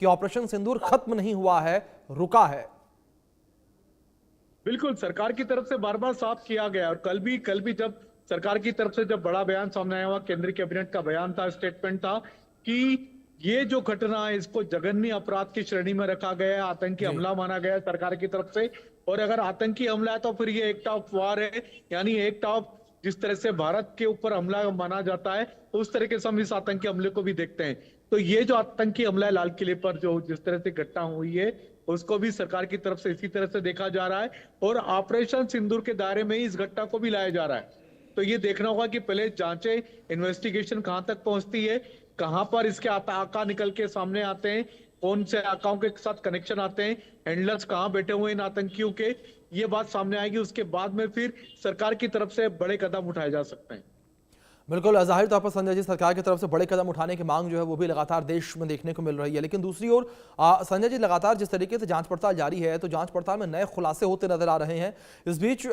कि ऑपरेशन सिंदूर खत्म नहीं हुआ है, रुका है। बिल्कुल, सरकार की तरफ से बार बार साफ किया गया और कल भी जब सरकार की तरफ से जब बड़ा बयान सामने आया हुआ, केंद्रीय कैबिनेट का बयान था, स्टेटमेंट था कि ये जो घटना है इसको जघन्य अपराध की श्रेणी में रखा गया है, आतंकी जी। हमला माना गया है सरकार की तरफ से। और अगर आतंकी हमला है तो फिर ये एक्ट ऑफ वार है, यानी एक्ट ऑफ, जिस तरह से भारत के ऊपर हमला माना जाता है तो उस तरीके से हम इस आतंकी हमले को भी देखते हैं। तो ये जो आतंकी हमला है लाल किले पर, जो जिस तरह से घटना हुई है, उसको भी सरकार की तरफ से इसी तरह से देखा जा रहा है और ऑपरेशन सिंदूर के दायरे में ही इस घटना को भी लाया जा रहा है। तो ये देखना होगा कि पहले जांचें, इन्वेस्टिगेशन कहां तक पहुंचती है, कहां पर इसके आका निकल के सामने आते हैं, कौन से आकाओं के साथ कनेक्शन आते हैं, हैंडलर्स कहां बैठे हुए इन आतंकियों के, ये बात सामने आएगी। उसके बाद में फिर सरकार की तरफ से बड़े कदम उठाए जा सकते हैं। बिल्कुल, जाहिर तौर पर संजय जी, सरकार की तरफ से बड़े कदम उठाने की मांग जो है वो भी लगातार देश में देखने को मिल रही है। लेकिन दूसरी ओर संजय जी, लगातार जिस तरीके से जांच पड़ताल जारी है, तो जांच पड़ताल में नए खुलासे होते नजर आ रहे हैं। इस बीच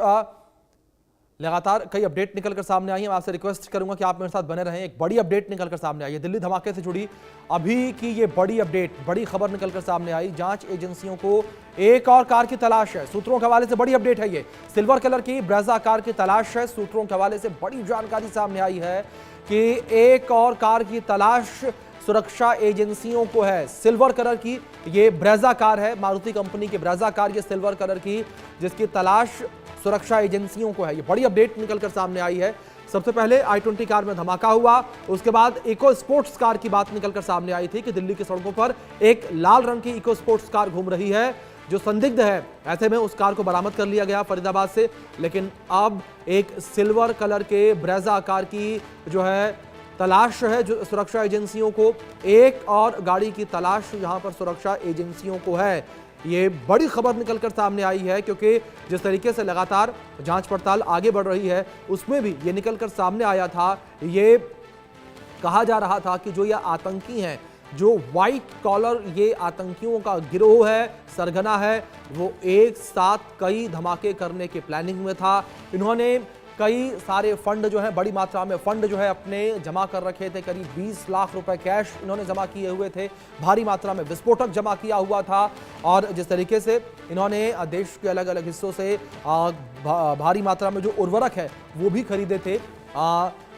लगातार कई अपडेट निकलकर सामने आई है। मैं आपसे रिक्वेस्ट करूंगा कि आप मेरे साथ बने रहें। एक बड़ी अपडेट निकलकर सामने आई है दिल्ली धमाके से जुड़ी। अभी की ये बड़ी अपडेट, बड़ी खबर निकलकर सामने आई। जांच एजेंसियों को एक और कार की तलाश है। सूत्रों के हवाले से बड़ी अपडेट है। ये सिल्वर कलर की ब्रेजा कार की तलाश है। सूत्रों के हवाले से बड़ी जानकारी सामने आई है कि एक और कार की तलाश सुरक्षा एजेंसियों को है। सिल्वर कलर की ये ब्रेजा कार है, मारुति कंपनी की ब्रेजा कार, ये सिल्वर कलर की, जिसकी तलाश सुरक्षा एजेंसियों को है। ये बड़ी अपडेट निकलकर सामने आई है। सबसे पहले i20 कार में धमाका हुआ, उसके बाद इको स्पोर्ट्स कार की बात निकलकर सामने आई थी कि दिल्ली की सड़कों पर एक लाल रंग की इको स्पोर्ट्स कार घूम रही है जो संदिग्ध है। ऐसे में उस कार को बरामद कर लिया गया फरीदाबाद से। लेकिन अब एक सिल्वर कलर के ब्रेजा कार की जो है तलाश है जो सुरक्षा एजेंसियों को। एक और गाड़ी की तलाश यहां पर सुरक्षा एजेंसियों को है। ये बड़ी खबर निकलकर सामने आई है क्योंकि जिस तरीके से लगातार जांच पड़ताल आगे बढ़ रही है, उसमें भी ये निकलकर सामने आया था। ये कहा जा रहा था कि जो ये आतंकी हैं, जो व्हाइट कॉलर ये आतंकियों का गिरोह है, सरगना है, वो एक साथ कई धमाके करने के प्लानिंग में था। इन्होंने कई सारे फंड जो है, बड़ी मात्रा में फंड जो है अपने जमा कर रखे थे। करीब 20 लाख रुपए कैश इन्होंने जमा किए हुए थे। भारी मात्रा में विस्फोटक जमा किया हुआ था। और जिस तरीके से इन्होंने देश के अलग अलग हिस्सों से भारी मात्रा में जो उर्वरक है वो भी खरीदे थे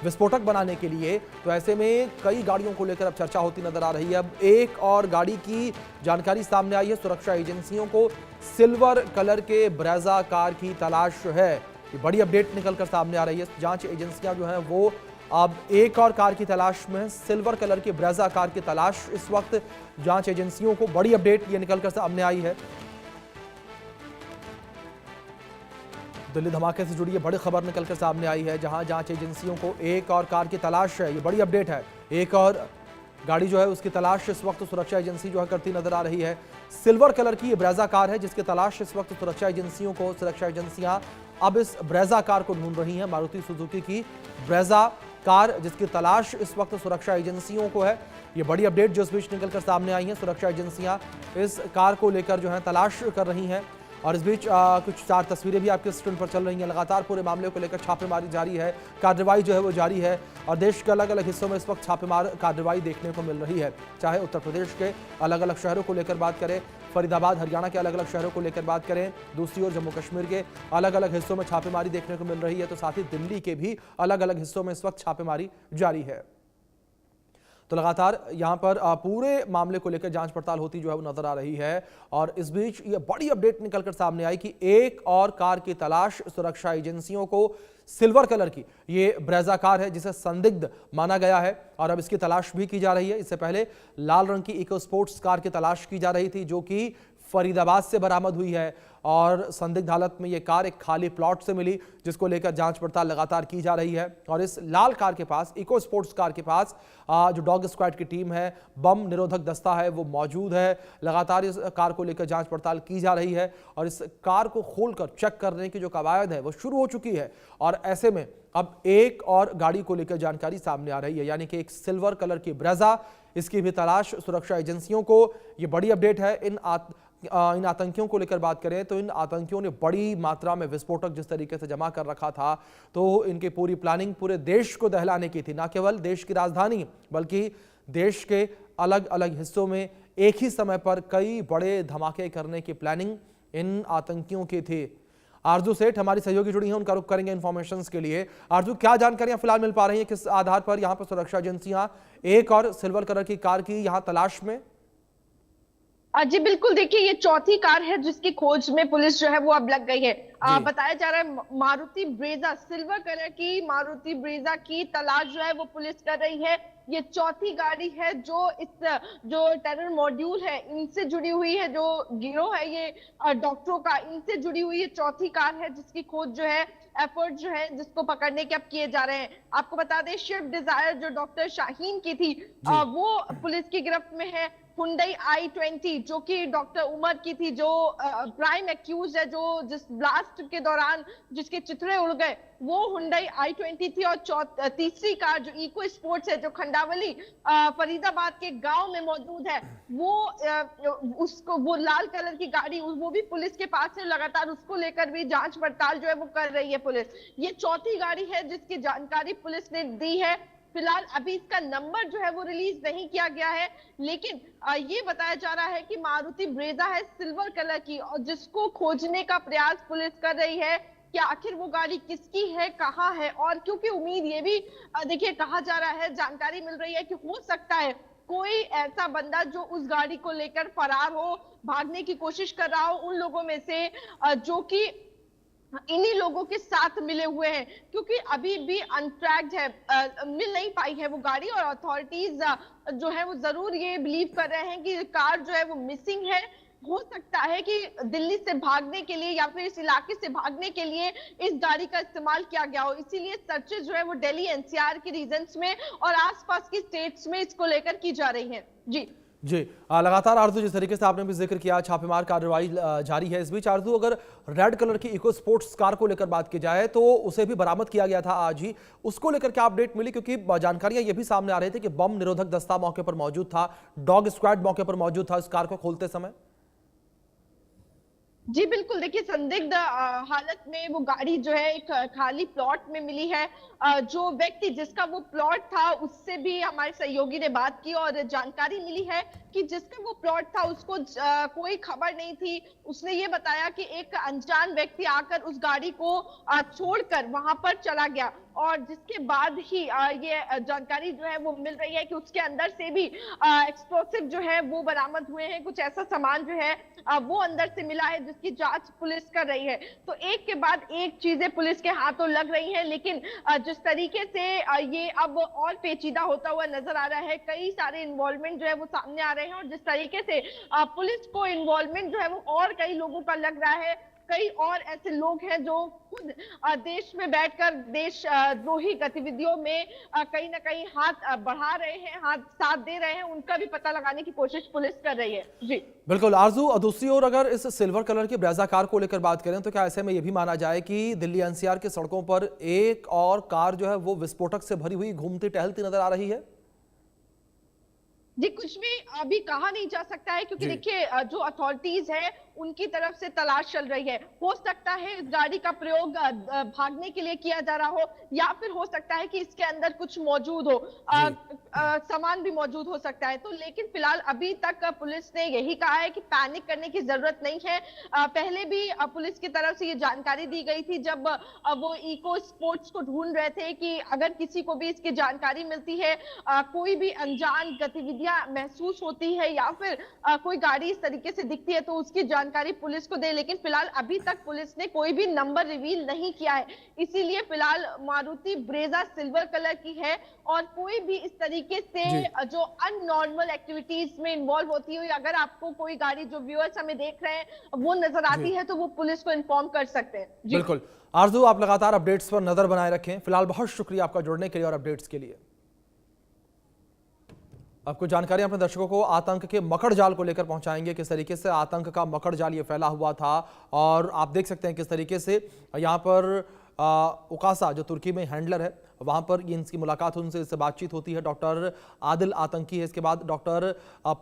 विस्फोटक बनाने के लिए। तो ऐसे में कई गाड़ियों को लेकर अब चर्चा होती नजर आ रही है। अब एक और गाड़ी की जानकारी सामने आई है। सुरक्षा एजेंसियों को सिल्वर कलर के ब्रेजा कार की तलाश है। ये बड़ी अपडेट निकलकर सामने आ रही है। जांच एजेंसियां जो हैं वो अब एक और कार की तलाश में, सिल्वर कलर की ब्रेजा कार की तलाश इस वक्त जांच एजेंसियों को। बड़ी अपडेट ये निकलकर सामने आई है। दिल्ली धमाके से जुड़ी ये बड़ी खबर निकलकर सामने आई है, जहां जांच एजेंसियों को एक और कार की तलाश है। ये बड़ी अपडेट है। एक और गाड़ी जो है उसकी तलाश इस वक्त सुरक्षा एजेंसी जो है करती नजर आ रही है। सिल्वर कलर की ये ब्रेजा कार है जिसकी तलाश इस वक्त सुरक्षा एजेंसियों को, सुरक्षा एजेंसियां अब इस ब्रेजा कार को ढूंढ रही हैं। मारुति सुजुकी की ब्रेजा कार जिसकी तलाश इस वक्त सुरक्षा एजेंसियों को है। ये बड़ी अपडेट जो इस बीच निकलकर सामने आई है। सुरक्षा एजेंसियां इस कार को लेकर जो है तलाश कर रही हैं। और इस बीच कुछ 4 तस्वीरें भी आपके स्क्रीन पर चल रही हैं। लगातार पूरे मामले को लेकर छापेमारी जारी है, कार्रवाई जो है वो जारी है। और देश के अलग अलग हिस्सों में इस वक्त छापेमार कार्रवाई देखने को मिल रही है। चाहे उत्तर प्रदेश के अलग अलग शहरों को लेकर बात करें, फरीदाबाद हरियाणा के अलग अलग शहरों को लेकर बात करें, दूसरी ओर जम्मू कश्मीर के अलग अलग हिस्सों में छापेमारी देखने को मिल रही है। तो साथ ही दिल्ली के भी अलग अलग हिस्सों में इस वक्त छापेमारी जारी है। तो लगातार यहां पर पूरे मामले को लेकर जांच पड़ताल होती जो है वो नजर आ रही है। और इस बीच ये बड़ी अपडेट निकलकर सामने आई कि एक और कार की तलाश सुरक्षा एजेंसियों को। सिल्वर कलर की ये ब्रेजा कार है जिसे संदिग्ध माना गया है और अब इसकी तलाश भी की जा रही है। इससे पहले लाल रंग की इको स्पोर्ट्स कार की तलाश की जा रही थी जो कि फरीदाबाद से बरामद हुई है। और संदिग्ध हालत में यह कार एक खाली प्लॉट से मिली जिसको लेकर जांच पड़ताल लगातार की जा रही है। और इस लाल कार के पास, इको स्पोर्ट्स कार के पास जो डॉग स्क्वाड की टीम है, बम निरोधक दस्ता है वो मौजूद है। लगातार इस कार को लेकर जांच पड़ताल की जा रही है और इस कार को खोलकर चेक करने की जो कवायद है वो शुरू हो चुकी है। और ऐसे में अब एक और गाड़ी को लेकर जानकारी सामने आ रही है, यानी कि एक सिल्वर कलर की ब्रेजा, इसकी भी तलाश सुरक्षा एजेंसियों को। ये बड़ी अपडेट है। इन आतंकियों को लेकर बात करें तो इन आतंकियों ने बड़ी मात्रा में विस्फोटक जिस तरीके से जमा कर रखा था, तो इनकी पूरी प्लानिंग पूरे देश को दहलाने की थी। ना केवल देश की राजधानी बल्कि देश के अलग अलग हिस्सों में एक ही समय पर कई बड़े धमाके करने की प्लानिंग इन आतंकियों की थी। आरजू सेठ हमारी सहयोगी जुड़ी हैं, उनका रुख करेंगे इन्फॉर्मेशन के लिए। आरजू, क्या जानकारियां फिलहाल मिल पा रही हैं, किस आधार पर यहां पर सुरक्षा एजेंसियां एक और सिल्वर कलर की कार की यहां तलाश में? जी बिल्कुल, देखिए ये चौथी कार है जिसकी खोज में पुलिस जो है वो अब लग गई है। बताया जा रहा है मारुति ब्रेजा, सिल्वर कलर की मारुति ब्रेजा की तलाश जो है वो पुलिस कर रही है। ये चौथी गाड़ी है जो जो टेरर मॉड्यूल है इनसे जुड़ी हुई है, जो गिरोह है ये डॉक्टरों का, इनसे जुड़ी हुई ये चौथी कार है जिसकी खोज जो है, एफर्ट जो है जिसको पकड़ने के अब किए जा रहे हैं। आपको बता दें स्विफ्ट डिजायर जो डॉक्टर शाहीन की थी वो पुलिस की गिरफ्त में है। हुंडई i20 जो कि डॉक्टर उमर की थी, जो प्राइम एक्यूज है, जो जिस ब्लास्ट के दौरान जिसके चिथड़े उड़ गए, वो हुंडई i20 थी। और तीसरी कार जो इको स्पोर्ट्स है, जो खंडावली फरीदाबाद के गांव में मौजूद है, वो लाल कलर की गाड़ी वो भी पुलिस के पास है। लगातार उसको लेकर भी जांच पड़ताल जो है वो कर रही है पुलिस। ये चौथी गाड़ी है जिसकी जानकारी पुलिस ने दी है। फिलहाल अभी इसका नंबर जो है वो रिलीज नहीं किया गया है, लेकिन ये बताया जा रहा है कि मारुति ब्रेजा है सिल्वर कलर की, और जिसको खोजने का प्रयास पुलिस कर रही है कि आखिर वो गाड़ी किसकी है, कहाँ है। और क्योंकि उम्मीद ये भी देखिए कहा जा रहा है, जानकारी मिल रही है कि हो सकता है कोई ऐसा बंदा जो उस गाड़ी को लेकर फरार हो, भागने की कोशिश कर रहा हो, उन लोगों में से जो कि इन्हीं लोगों के साथ मिले हुए हैं, क्योंकि अभी भी अनट्रैक्ड है, मिल नहीं पाई है वो गाड़ी। और अथॉरिटीज जो है वो जरूर ये बिलीव कर रहे हैं कि कार जो है वो मिसिंग है। हो सकता है कि दिल्ली से भागने के लिए या फिर इस इलाके से भागने के लिए इस गाड़ी का इस्तेमाल किया गया हो, इसीलिए सर्चेज जो है वो दिल्ली एनसीआर के रीजन्स में और आसपास की स्टेट्स में इसको लेकर की जा रही है। जी लगातार आरजू, जिस तरीके से आपने भी जिक्र किया, छापेमार कार्रवाई जारी है। इस बीच आरजू, अगर रेड कलर की इको स्पोर्ट्स कार को लेकर बात की जाए तो उसे भी बरामद किया गया था आज ही, उसको लेकर क्या अपडेट मिली? क्योंकि जानकारियां ये भी सामने आ रही थी कि बम निरोधक दस्ता मौके पर मौजूद था, डॉग स्क्वाड मौके पर मौजूद था इस कार को खोलते समय। जी बिल्कुल, देखिए संदिग्ध हालत में वो गाड़ी जो है एक खाली प्लॉट में मिली है। जो व्यक्ति जिसका वो प्लॉट था उससे भी हमारे सहयोगी ने बात की और जानकारी मिली है कि जिसका वो प्लॉट था उसको कोई खबर नहीं थी। उसने ये बताया कि एक अनजान व्यक्ति आकर उस गाड़ी को छोड़कर वहां पर चला गया, और जिसके बाद ही ये जानकारी जो है वो मिल रही है कि उसके अंदर से भी एक्सप्लोसिव जो है वो बरामद हुए हैं। कुछ ऐसा सामान जो है वो अंदर से मिला है जिसकी जांच पुलिस कर रही है। तो एक के बाद एक चीजें पुलिस के हाथों लग रही हैं, लेकिन जिस तरीके से ये अब और पेचीदा होता हुआ नजर आ रहा है, कई सारे इन्वॉल्वमेंट जो है वो सामने आ रहे हैं, और जिस तरीके से पुलिस को इन्वॉल्वमेंट जो है वो और कई लोगों का लग रहा है, कई और ऐसे लोग हैं जो खुद देश में बैठकर देशद्रोही गतिविधियों में कहीं ना कहीं हाथ बढ़ा रहे हैं, हाथ साथ दे रहे हैं, उनका भी पता लगाने की कोशिश पुलिस कर रही है। जी बिल्कुल आरजू, दूसरी ओर अगर इस सिल्वर कलर की ब्रेजा कार को लेकर बात करें तो क्या ऐसे में यह भी माना जाए कि दिल्ली एनसीआर की सड़कों पर एक और कार जो है वो विस्फोटक से भरी हुई घूमती टहलती नजर आ रही है? जी कुछ भी अभी कहा नहीं जा सकता है, क्योंकि देखिए जो अथॉरिटीज है उनकी तरफ से तलाश चल रही है। हो सकता है इस गाड़ी का प्रयोग भागने के लिए किया जा रहा हो, या फिर हो सकता है कि इसके अंदर कुछ मौजूद हो, सामान भी मौजूद हो सकता है। तो लेकिन फिलहाल अभी तक पुलिस ने यही कहा है कि पैनिक करने की जरूरत नहीं है। पहले भी पुलिस की तरफ से ये जानकारी दी गई थी जब वो इको स्पोर्ट्स को ढूंढ रहे थे कि अगर किसी को भी इसकी जानकारी मिलती है, कोई भी अनजान गतिविधियां महसूस होती है या फिर कोई गाड़ी इस तरीके से दिखती है तो उसकी जानकारी पुलिस को दे। लेकिन फिलहाल अभी तक पुलिस ने कोई भी नंबर रिवील नहीं किया है, इसीलिए फिलहाल मारुति ब्रेजा सिल्वर कलर की है, और कोई भी इस तरीके से जो अननॉर्मल एक्टिविटीज में इन्वॉल्व होती है, अगर आपको कोई गाड़ी जो व्यूअर्स हमें देख रहे हैं वो नजर आती है तो वो पुलिस को इन्फॉर्म कर सकते हैं। बिल्कुल आरजू, आप लगातार अपडेट्स पर नजर बनाए रखें। फिलहाल बहुत शुक्रिया आपका जुड़ने के लिए और अपडेट्स के लिए। अब कुछ जानकारी अपने दर्शकों को आतंक के मकड़ जाल को लेकर पहुंचाएंगे, किस तरीके से आतंक का मकड़ जाल ये फैला हुआ था, और आप देख सकते हैं किस तरीके से यहाँ पर उकासा जो तुर्की में हैंडलर है वहां पर ये इनकी मुलाकात उनसे इससे बातचीत होती है। डॉक्टर आदिल आतंकी है, इसके बाद डॉक्टर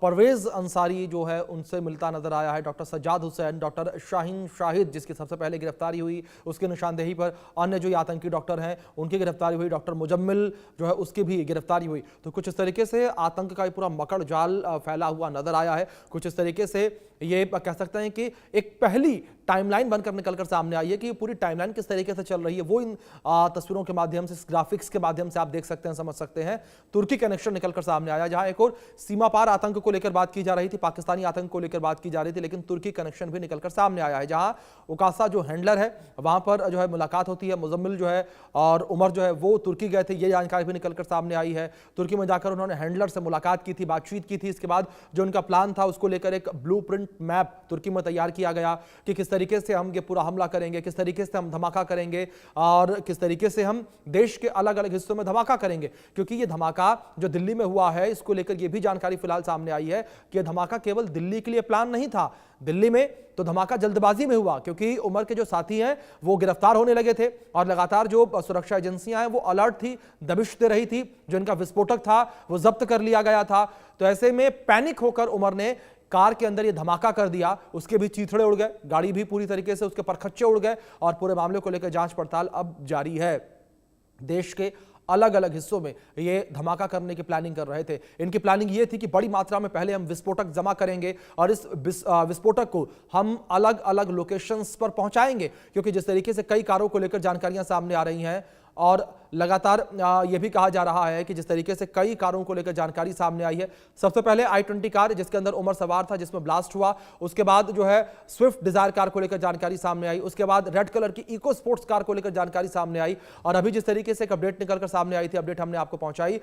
परवेज अंसारी जो है उनसे मिलता नजर आया है, डॉक्टर सज्जाद हुसैन, डॉक्टर शाहीन शाहिद जिसकी सबसे पहले गिरफ्तारी हुई उसकी निशानदेही पर अन्य जो आतंकी डॉक्टर हैं उनकी गिरफ्तारी हुई, डॉक्टर मुजम्मिल जो है उसकी भी गिरफ्तारी हुई। तो कुछ इस तरीके से आतंक का पूरा मकड़ जाल फैला हुआ नजर आया है। कुछ इस तरीके से ये कह सकते हैं कि एक पहली टाइमलाइन बनकर निकलकर सामने आई है कि पूरी टाइमलाइन किस तरीके से चल रही है वो इन तस्वीरों के माध्यम से, इस ग्राफिक्स के माध्यम से आप देख सकते हैं, समझ सकते हैं। तुर्की कनेक्शन निकलकर सामने आया, जहां एक और सीमा पार आतंक को लेकर बात की जा रही थी, पाकिस्तानी आतंक को लेकर बात की जा रही थी, लेकिन तुर्की कनेक्शन भी निकलकर सामने आया है। जहां उकासा जो हैंडलर है वहां पर जो है मुलाकात होती है, मुजम्मिल जो है और उमर जो है वो तुर्की गए थे, ये जानकारी भी निकलकर सामने आई है। तुर्की में जाकर उन्होंने हैंडलर से मुलाकात की थी, बातचीत की थी। इसके बाद जो उनका प्लान था उसको लेकर एक ब्लूप्रिंट मैप तुर्की में तैयार किया गया कि किस तरीके से हम ये पूरा हमला करेंगे, किस तरीके से हम धमाका करेंगे और किस तरीके से हम देश के अलग अलग हिस्सों में धमाका करेंगे। क्योंकि ये धमाका जो दिल्ली में हुआ है इसको लेकर ये भी जानकारी फिलहाल सामने आई है कि यह धमाका केवल दिल्ली के लिए प्लान नहीं था। दिल्ली में तो धमाका जल्दबाजी में हुआ क्योंकि उमर के जो साथी हैं वो गिरफ्तार होने लगे थे और लगातार जो सुरक्षा एजेंसियां हैं वो अलर्ट थी, दबिश दे रही थी। जो इनका विस्फोटक था वो जब्त कर लिया गया था। तो ऐसे में पैनिक होकर उमर ने कार के अंदर ये धमाका कर दिया, उसके भी चीथड़े उड़ गए, गाड़ी भी पूरी तरीके से उसके परखच्चे उड़ गए और पूरे मामले को लेकर जांच पड़ताल अब जारी है। देश के अलग अलग हिस्सों में ये धमाका करने की प्लानिंग कर रहे थे। इनकी प्लानिंग ये थी कि बड़ी मात्रा में पहले हम विस्फोटक जमा करेंगे और इस विस्फोटक को हम अलग अलग लोकेशंस पर पहुंचाएंगे, क्योंकि जिस तरीके से कई कारों को लेकर जानकारियां सामने आ रही हैं और लगातार यह भी कहा जा रहा है कि जिस तरीके से कई कारों को लेकर जानकारी सामने आई है। सबसे पहले i20 कार जिसके अंदर उमर सवार था जिसमें ब्लास्ट हुआ, उसके बाद जो है स्विफ्ट डिजायर कार को लेकर जानकारी सामने आई, उसके बाद रेड कलर की इको स्पोर्ट्स कार को लेकर जानकारी सामने आई और अभी जिस तरीके से एक अपडेट निकलकर सामने आई थी, अपडेट हमने आपको पहुंचाई।